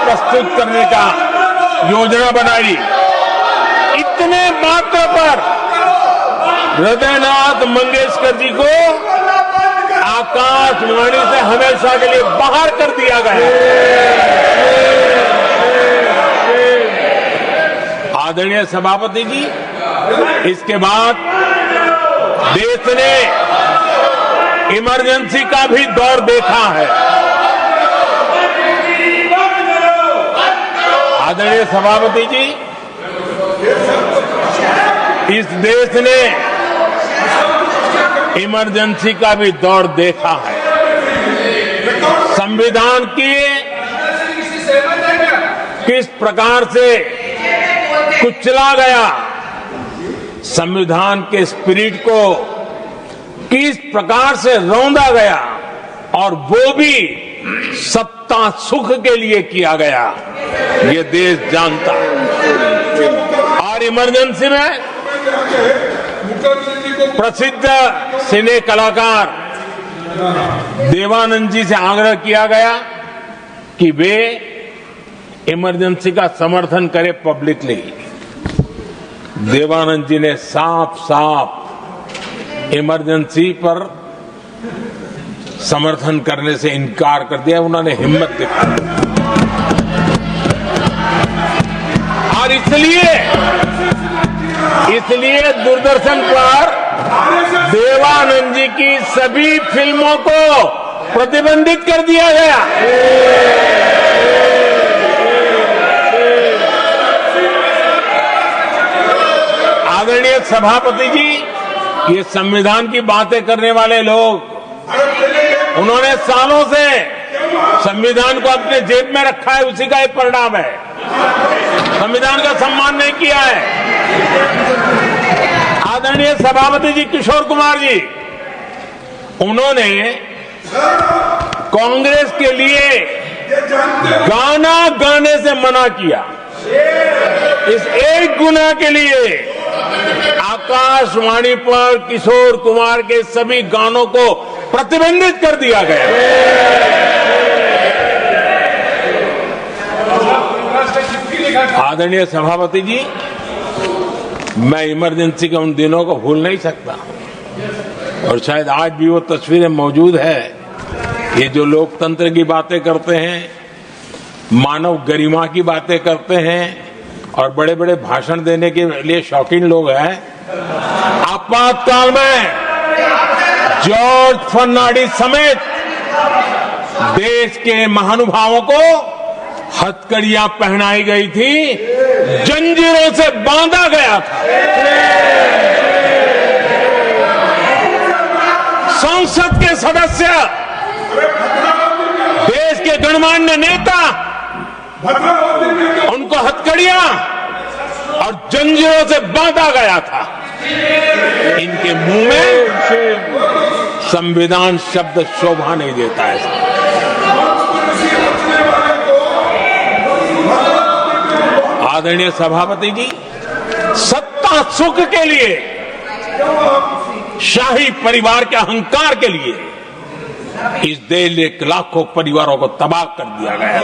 प्रस्तुत करने का योजना बनाई। इतने मात्र पर हृदयनाथ मंगेशकर जी को आकाशवाणी से हमेशा के लिए बाहर कर दिया गया। आदरणीय सभापति जी, इसके बाद देश ने इमरजेंसी का भी दौर देखा है। आदरणीय सभापति जी, इस देश ने इमरजेंसी का भी दौर देखा है। संविधान की किस प्रकार से कुचला गया, संविधान के स्पिरिट को किस प्रकार से रौंदा गया, और वो भी सत्ता सुख के लिए किया गया, ये देश जानता है। और इमरजेंसी में प्रसिद्ध सिने कलाकार देवानंद जी से आग्रह किया गया कि वे इमरजेंसी का समर्थन करें पब्लिकली। देवानंद जी ने साफ साफ इमरजेंसी पर समर्थन करने से इनकार कर दिया। उन्होंने हिम्मत दिखाई, और इसलिए दूरदर्शन पर देवानंद जी की सभी फिल्मों को प्रतिबंधित कर दिया गया। आदरणीय सभापति जी, ये संविधान की बातें करने वाले लोग, उन्होंने सालों से संविधान को अपने जेब में रखा है, उसी का एक परिणाम है। संविधान का सम्मान नहीं किया है। आदरणीय सभापति जी किशोर कुमार जी, उन्होंने कांग्रेस के लिए गाना गाने से मना किया। इस एक गुना के लिए आकाशवाणी पर किशोर कुमार के सभी गानों को प्रतिबंधित कर दिया गया। आदरणीय सभापति जी, मैं इमरजेंसी के उन दिनों को भूल नहीं सकता, और शायद आज भी वो तस्वीरें मौजूद है। ये जो लोकतंत्र की बातें करते हैं, मानव गरिमा की बातें करते हैं, और बड़े बड़े भाषण देने के लिए शौकीन लोग हैं, आपातकाल में जॉर्ज फर्नांडिस समेत देश के महानुभावों को हथकड़ियां पहनाई गई थी, जंजीरों से बांधा गया था। संसद के सदस्य, देश के गणमान्य नेता, उनको हथकड़ियां और जंजीरों से बांधा गया था। इनके मुंह में संविधान शब्द शोभा नहीं देता है। आदरणीय सभापति जी, सत्ता सुख के लिए, शाही परिवार के अहंकार के लिए इस देश के लाखों परिवारों को तबाह कर दिया गया,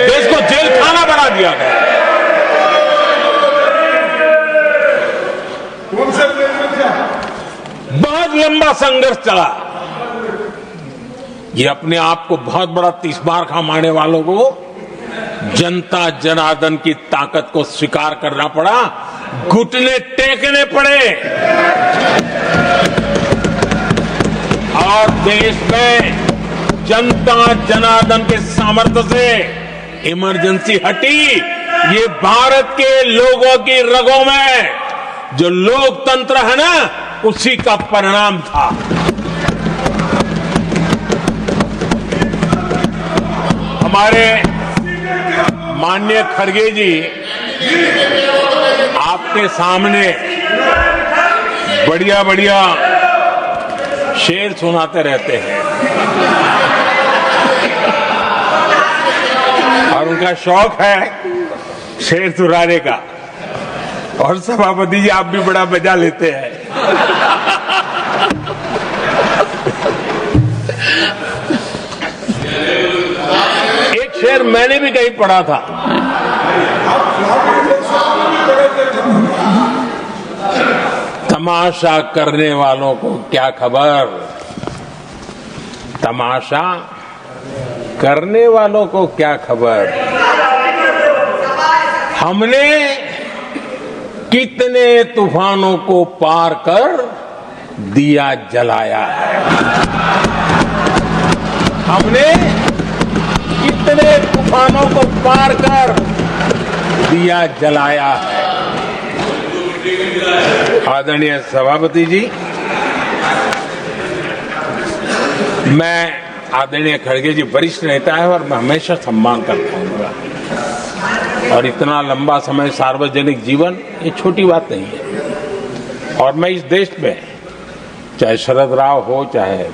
देश को जेल खाना बना दिया गया। बहुत लंबा संघर्ष चला। ये अपने आप को बहुत बड़ा 30 बार खा मारने वालों को जनता जनार्दन की ताकत को स्वीकार करना पड़ा, घुटने टेकने पड़े, और देश में जनता जनार्दन के सामर्थ्य से इमरजेंसी हटी। ये भारत के लोगों की रगों में जो लोकतंत्र है ना, उसी का परिणाम था। हमारे माननीय खड़गे जी आपके सामने बढ़िया बढ़िया शेर सुनाते रहते हैं, और उनका शौक है शेर सुनाने का। और सभापति जी, आप भी बड़ा मजा लेते हैं। एक शेर मैंने भी कहीं पढ़ा था। तमाशा करने वालों को क्या खबर, तमाशा करने वालों को क्या खबर, हमने कितने तूफानों को पार कर दिया जलाया है, हमने कितने तूफानों को पार कर दिया जलाया है। आदरणीय सभापति जी, मैं आदरणीय खड़गे जी वरिष्ठ नेता है और मैं हमेशा सम्मान करता हूँ, और इतना लंबा समय सार्वजनिक जीवन ये छोटी बात नहीं है। और मैं इस देश में चाहे शरद राव हो चाहे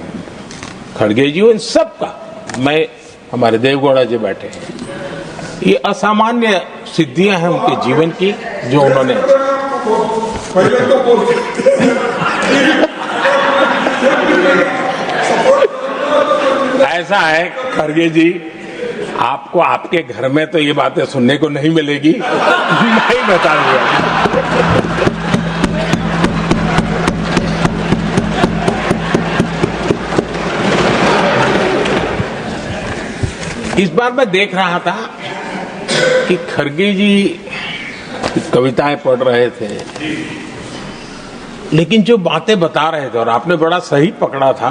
खड़गे जी हो, इन सब का मैं, हमारे देवगौड़ा जी बैठे हैं, ये असामान्य सिद्धियां हैं उनके जीवन की जो उन्होंने ऐसा है खड़गे जी, आपको आपके घर में तो ये बातें सुनने को नहीं मिलेगी, नहीं बता दिया। इस बार मैं देख रहा था कि खड़गे जी कविताएं पढ़ रहे थे, लेकिन जो बातें बता रहे थे, और आपने बड़ा सही पकड़ा था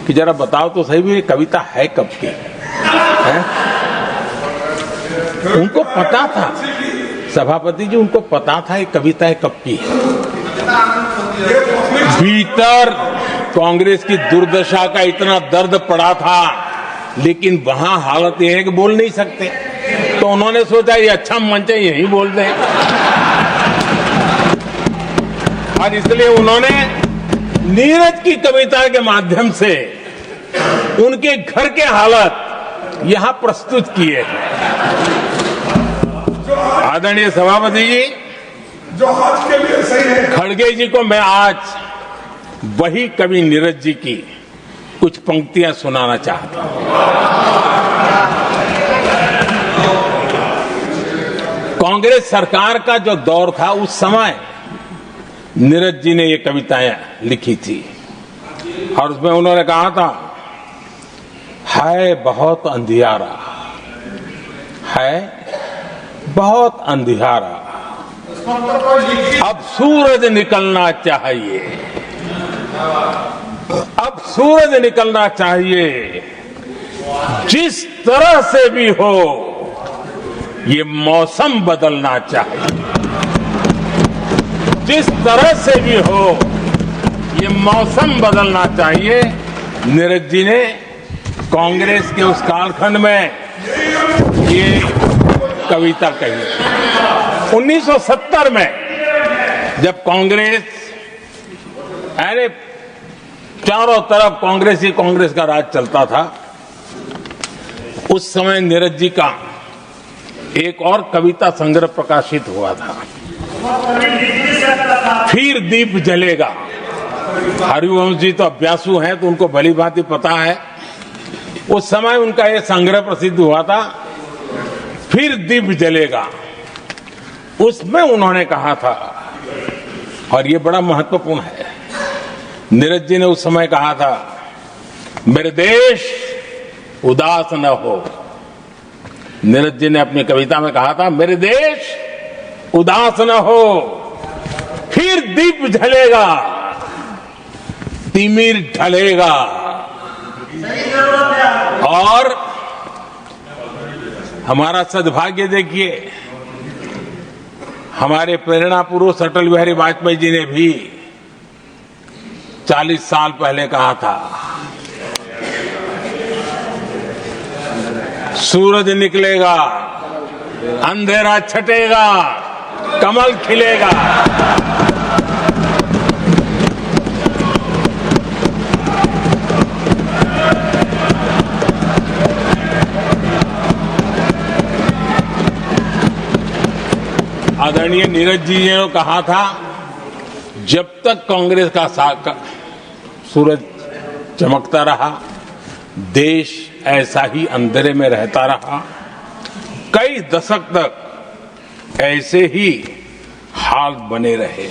कि जरा बताओ तो सही भी ये कविता है कब की है? उनको पता था, सभापति जी उनको पता था ये कविताएं कब की है। भीतर कांग्रेस की दुर्दशा का इतना दर्द पड़ा था, लेकिन वहां हालत यह है कि बोल नहीं सकते, तो उन्होंने सोचा ये अच्छा मंच है, यही बोल दें, और इसलिए उन्होंने नीरज की कविता के माध्यम से उनके घर के हालत यहां प्रस्तुत किए हैं। आदरणीय सभापति जी, जो आज के लिए सही है, खड़गे जी को मैं आज वही कवि नीरज जी की कुछ पंक्तियां सुनाना चाहता हूं। कांग्रेस सरकार का जो दौर था उस समय नीरज जी ने ये कविताएं लिखी थी, और उसमें उन्होंने कहा था, है बहुत अंधियारा, है बहुत अंधियारा, अब सूरज निकलना चाहिए, अब सूरज निकलना चाहिए, जिस तरह से भी हो ये मौसम बदलना चाहिए, जिस तरह से भी हो ये मौसम बदलना चाहिए। नीरज जी ने कांग्रेस के उस कालखंड में ये कविता कही। 1970 में जब कांग्रेस, अरे चारों तरफ कांग्रेस ही कांग्रेस का राज चलता था, उस समय नीरज जी का एक और कविता संग्रह प्रकाशित हुआ था, फिर दीप जलेगा। हरिवंश जी तो अभ्यासु हैं तो उनको भली भांति पता है, उस समय उनका यह संग्रह प्रसिद्ध हुआ था, फिर दीप जलेगा। उसमें उन्होंने कहा था, और ये बड़ा महत्वपूर्ण है, नीरज जी ने उस समय कहा था, मेरे देश उदास न हो। नीरज जी ने अपनी कविता में कहा था, मेरे देश उदास न हो, फिर दीप जलेगा, तिमिर ढलेगा, और हमारा सद्भाग्य देखिए, हमारे प्रेरणा पुरुष अटल बिहारी वाजपेयी जी ने भी 40 साल पहले कहा था, सूरज निकलेगा, अंधेरा छटेगा, कमल खिलेगा। आदरणीय नीरज जी ने कहा था, जब तक कांग्रेस का सूरज चमकता रहा, देश ऐसा ही अंधेरे में रहता रहा। कई दशक तक ऐसे ही हाल बने रहे।